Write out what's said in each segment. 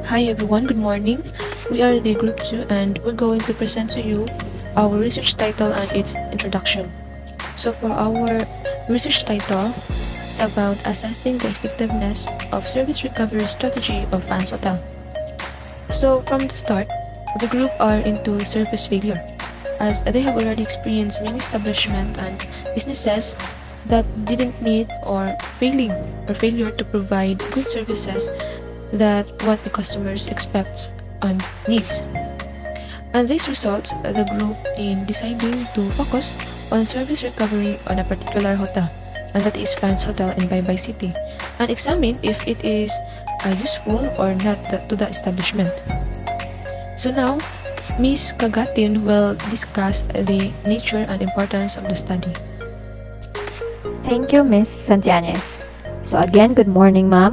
Hi everyone, good morning. We are the Group 2 and we're going to present to you our research title and its introduction. So for our research title, it's about assessing the effectiveness of service recovery strategy of Vans Hotel. So from the start, the group are into service failure as they have already experienced many establishments and businesses that didn't meet or failure to provide good services that what the customers expect and needs. And this results the group in deciding to focus on service recovery on a particular hotel, and that is Vans Hotel in Baybay City, and examine if it is useful or not to the establishment. So now, Ms. Kagatin will discuss the nature and importance of the study. Thank you, Ms. Santianes. So again, good morning, ma'am.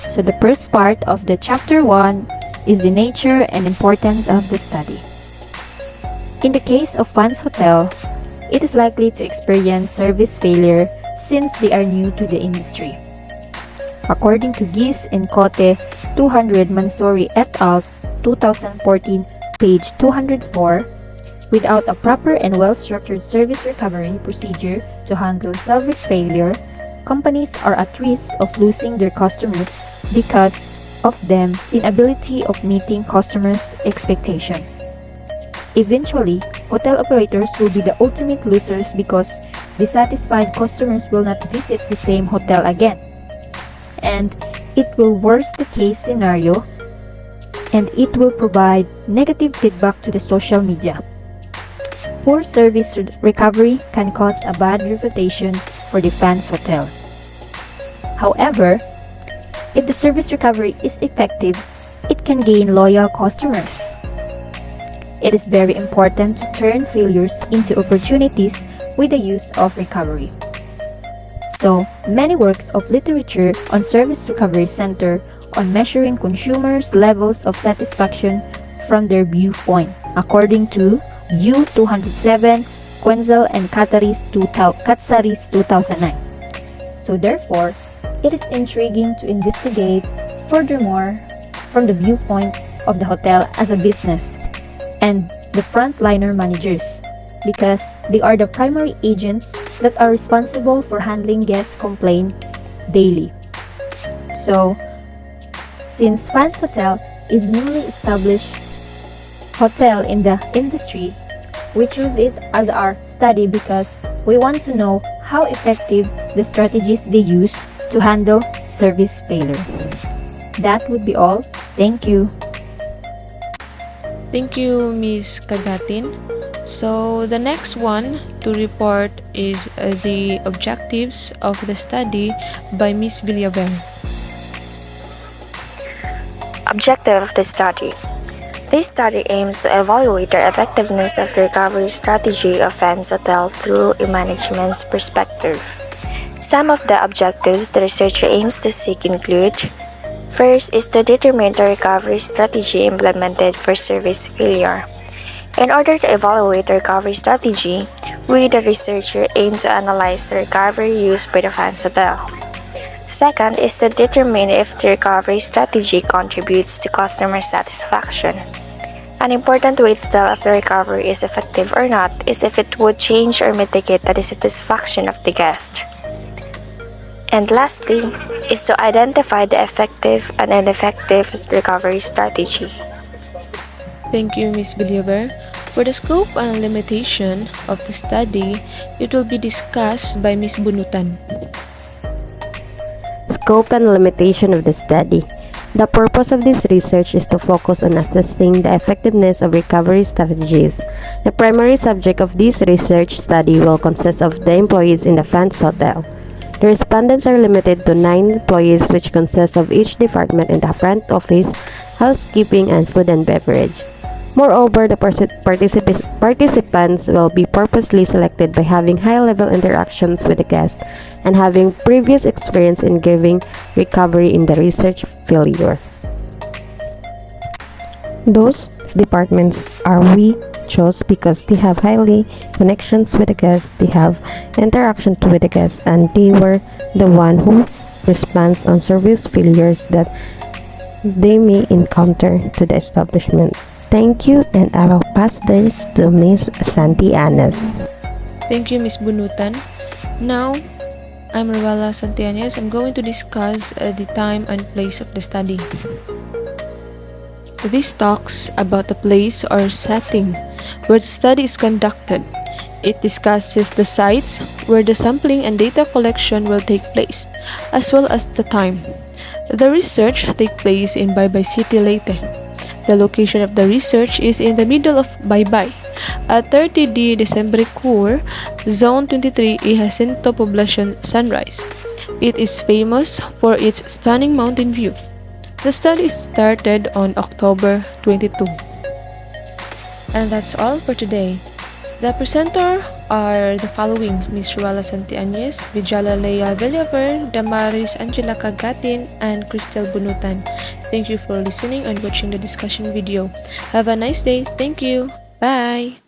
So the first part of the chapter 1 is the nature and importance of the study. In the case of Vans Hotel, it is likely to experience service failure since they are new to the industry. According to Gis and Cote 200 Mansouri et al. 2014, page 204, without a proper and well-structured service recovery procedure to handle service failure, companies are at risk of losing their customers because of them inability of meeting customers' expectation. Eventually, hotel operators will be the ultimate losers because dissatisfied customers will not visit the same hotel again. And it will worsen the case scenario, and it will provide negative feedback to the social media. Poor service recovery can cause a bad reputation for the Vans Hotel. However, if the service recovery is effective, it can gain loyal customers. It is very important to turn failures into opportunities with the use of recovery. So, many works of literature on service recovery center on measuring consumers' levels of satisfaction from their viewpoint, according to U207, Quenzel and Katsaris 2009. So therefore, it is intriguing to investigate furthermore from the viewpoint of the hotel as a business and the frontliner managers, because they are the primary agents that are responsible for handling guest complaints daily. So, since Vans Hotel is newly established hotel in the industry, we choose it as our study because we want to know how effective the strategies they use to handle service failure. That would be all. Thank you. Thank you, Ms. Kagatin. So the next one to report is the objectives of the study by Ms. Villaver. Objective of the study. This study aims to evaluate the effectiveness of the recovery strategy of Vans Hotel through a management's perspective. Some of the objectives the researcher aims to seek include: first is to determine the recovery strategy implemented for service failure. In order to evaluate the recovery strategy, we, the researcher, aim to analyze the recovery used by the Vans Hotel. Second is to determine if the recovery strategy contributes to customer satisfaction. An important way to tell if the recovery is effective or not is if it would change or mitigate the dissatisfaction of the guest. And lastly is to identify the effective and ineffective recovery strategy. Thank you, Ms. Villaver. For the scope and limitation of the study, it will be discussed by Ms. Bunutan. Scope and limitation of the study. The purpose of this research is to focus on assessing the effectiveness of recovery strategies. The primary subject of this research study will consist of the employees in the Vans Hotel. The respondents are limited to 9 employees, which consists of each department in the front office, housekeeping, and food and beverage. Moreover, the participants will be purposely selected by having high-level interactions with the guest and having previous experience in giving recovery in the research failure. Those departments are we chose because they have highly connections with the guests, they have interactions with the guests, and they were the one who responds on service failures that they may encounter to the establishment. Thank you, and I will pass this to Miss Santianes. Thank you, Miss Bunutan. Now, I'm Ruela Santianes. I'm going to discuss the time and place of the study. This talks about the place or setting where the study is conducted. It discusses the sites where the sampling and data collection will take place, as well as the time. The research takes place in Baybay City, Leyte. The location of the research is in the middle of Baybay, at 30D December Cour, Zone 23 E Jacinto Poblacion, Sunrise. It is famous for its stunning mountain view. The study started on October 22. And that's all for today. The presenter are the following: Ms. Ruela Santianes, Vijala Leia Villaver, Damaris Angela Cagatin, and Cristel Bunutan. Thank you for listening and watching the discussion video. Have a nice day. Thank you. Bye.